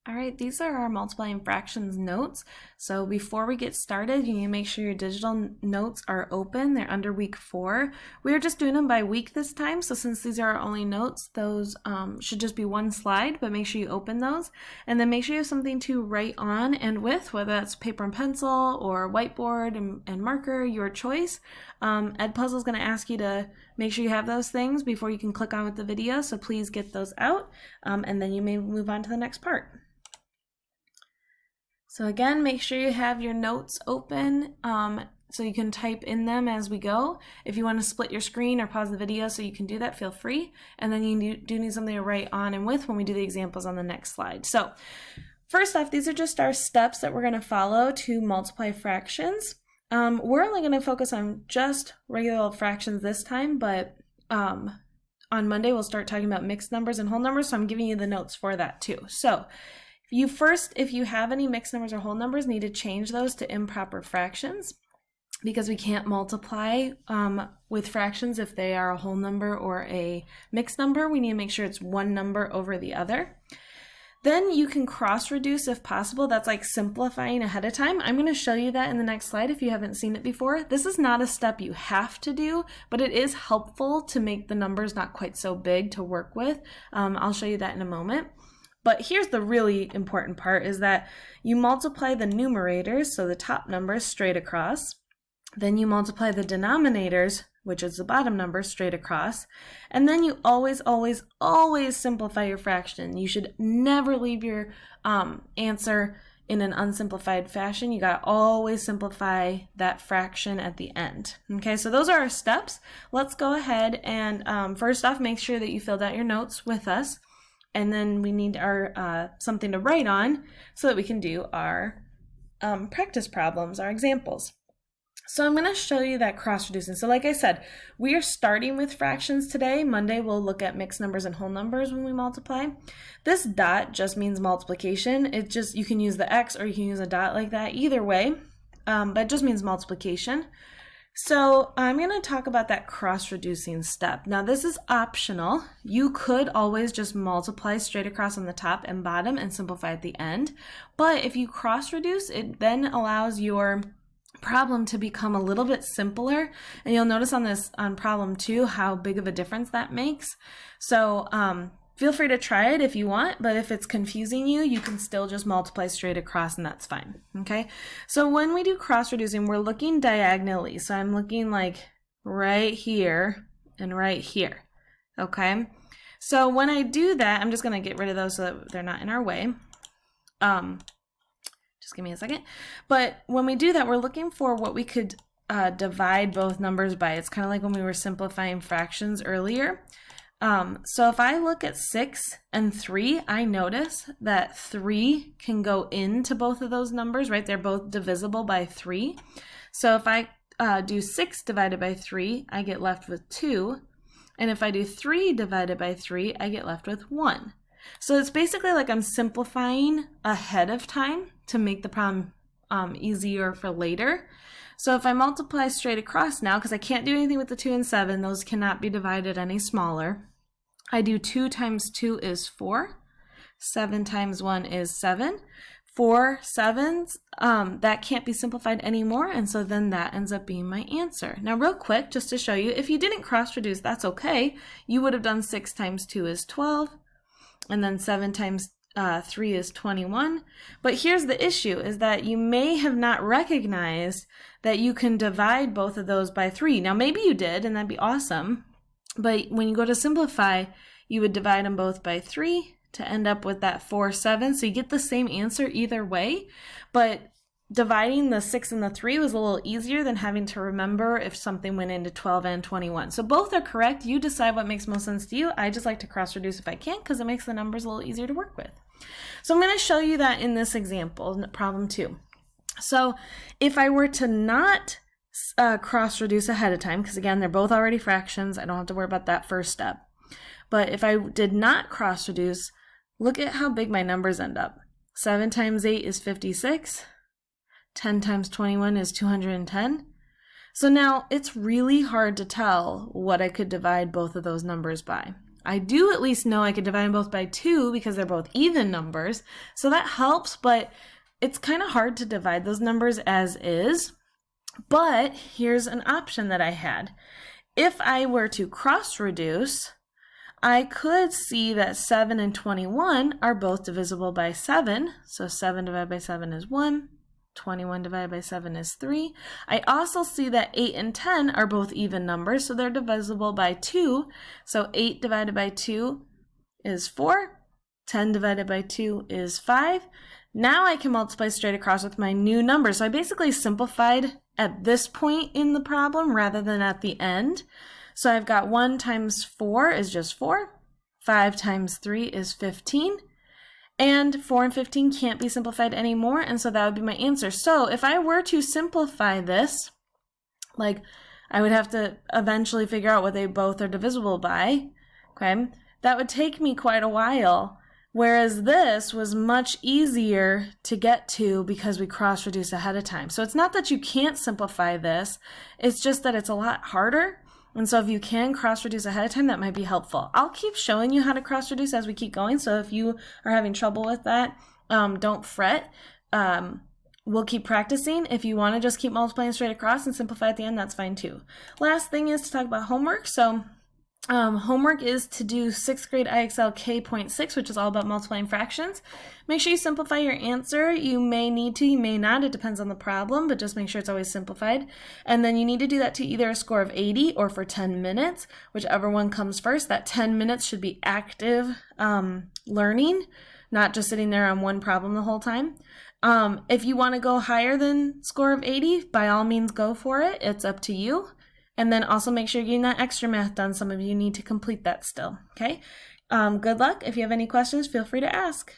All right, these are our multiplying fractions notes. So before we get started, you need to make sure your digital notes are open. They're under week 4. We are just doing them by week this time. So since these are our only notes, those should just be one slide, but make sure you open those. And then make sure you have something to write on and with, whether that's paper and pencil or whiteboard and marker, your choice. Edpuzzle is going to ask you to make sure you have those things before you can click on with the video. So please get those out and then you may move on to the next part. So again, make sure you have your notes open so you can type in them as we go. If you want to split your screen or pause the video so you can do that, feel free. And then you do need something to write on and with when we do the examples on the next slide. So first off, these are just our steps that we're going to follow to multiply fractions. We're only going to focus on just regular fractions this time, but on Monday we'll start talking about mixed numbers and whole numbers, so I'm giving you the notes for that too. So if you have any mixed numbers or whole numbers, need to change those to improper fractions because we can't multiply with fractions if they are a whole number or a mixed number. We need to make sure it's one number over the other. Then you can cross reduce if possible. That's like simplifying ahead of time. I'm going to show you that in the next slide if you haven't seen it before. This is not a step you have to do, but it is helpful to make the numbers not quite so big to work with. I'll show you that in a moment. But here's the really important part is that you multiply the numerators, so the top numbers, straight across. Then you multiply the denominators, which is the bottom number, straight across. And then you always, always, always simplify your fraction. You should never leave your answer in an unsimplified fashion. You got to always simplify that fraction at the end. Okay, so those are our steps. Let's go ahead and first off, make sure that you filled out your notes with us. And then we need our something to write on so that we can do our practice problems, our examples. So I'm going to show you that cross reducing. So like I said, we are starting with fractions today. Monday we'll look at mixed numbers and whole numbers when we multiply. This dot just means multiplication. You can use the X or you can use a dot like that, either way, but it just means multiplication. So I'm going to talk about that cross-reducing step. Now this is optional. You could always just multiply straight across on the top and bottom and simplify at the end. But if you cross-reduce, it then allows your problem to become a little bit simpler. And you'll notice on problem 2 how big of a difference that makes. So feel free to try it if you want, but if it's confusing you, you can still just multiply straight across and that's fine, okay? So when we do cross-reducing, we're looking diagonally. So I'm looking like right here and right here, okay? So when I do that, I'm just gonna get rid of those so that they're not in our way. Just give me a second. But when we do that, we're looking for what we could divide both numbers by. It's kind of like when we were simplifying fractions earlier. So if I look at 6 and 3, I notice that 3 can go into both of those numbers, right? They're both divisible by 3. So if I do 6 divided by 3, I get left with 2. And if I do 3 divided by 3, I get left with 1. So it's basically like I'm simplifying ahead of time to make the problem easier for later. So if I multiply straight across now, because I can't do anything with the 2 and 7, those cannot be divided any smaller. I do 2 times 2 is 4. 7 times 1 is 7. 4 7s, that can't be simplified anymore, and so then that ends up being my answer. Now real quick, just to show you, if you didn't cross-reduce, that's okay. You would have done 6 times 2 is 12, and then 7 times 3 is 21. But here's the issue, is that you may have not recognized that you can divide both of those by 3. Now maybe you did, and that'd be awesome. But when you go to simplify, you would divide them both by 3 to end up with that 4 7. So you get the same answer either way. But dividing the 6 and the 3 was a little easier than having to remember if something went into 12 and 21. So both are correct. You decide what makes most sense to you. I just like to cross-reduce if I can because it makes the numbers a little easier to work with. So I'm going to show you that in this example, problem 2. So if I were to not cross-reduce ahead of time, because again, they're both already fractions, I don't have to worry about that first step. But if I did not cross-reduce, look at how big my numbers end up. 7 times 8 is 56. 10 times 21 is 210. So now it's really hard to tell what I could divide both of those numbers by. I do at least know I could divide them both by 2 because they're both even numbers. So that helps, but it's kind of hard to divide those numbers as is. But here's an option that I had. If I were to cross-reduce, I could see that 7 and 21 are both divisible by 7. So 7 divided by 7 is 1. 21 divided by 7 is 3. I also see that 8 and 10 are both even numbers, so they're divisible by 2. So 8 divided by 2 is 4. 10 divided by 2 is 5. Now I can multiply straight across with my new number. So I basically simplified at this point in the problem rather than at the end. So I've got 1 times 4 is just 4. 5 times 3 is 15. And 4 and 15 can't be simplified anymore, and so that would be my answer. So if I were to simplify this, like I would have to eventually figure out what they both are divisible by, okay? That would take me quite a while, whereas this was much easier to get to because we cross-reduce ahead of time. So it's not that you can't simplify this, it's just that it's a lot harder. And so if you can cross-reduce ahead of time, that might be helpful. I'll keep showing you how to cross-reduce as we keep going. So if you are having trouble with that, don't fret. We'll keep practicing. If you want to just keep multiplying straight across and simplify at the end, that's fine too. Last thing is to talk about homework. So homework is to do 6th grade IXL K.6, which is all about multiplying fractions. Make sure you simplify your answer. You may need to, you may not. It depends on the problem, but just make sure it's always simplified. And then you need to do that to either a score of 80 or for 10 minutes, whichever one comes first. That 10 minutes should be active learning, not just sitting there on one problem the whole time. If you want to go higher than score of 80, by all means go for it. It's up to you. And then also make sure you're getting that extra math done. Some of you need to complete that still, okay? Good luck. If you have any questions, feel free to ask.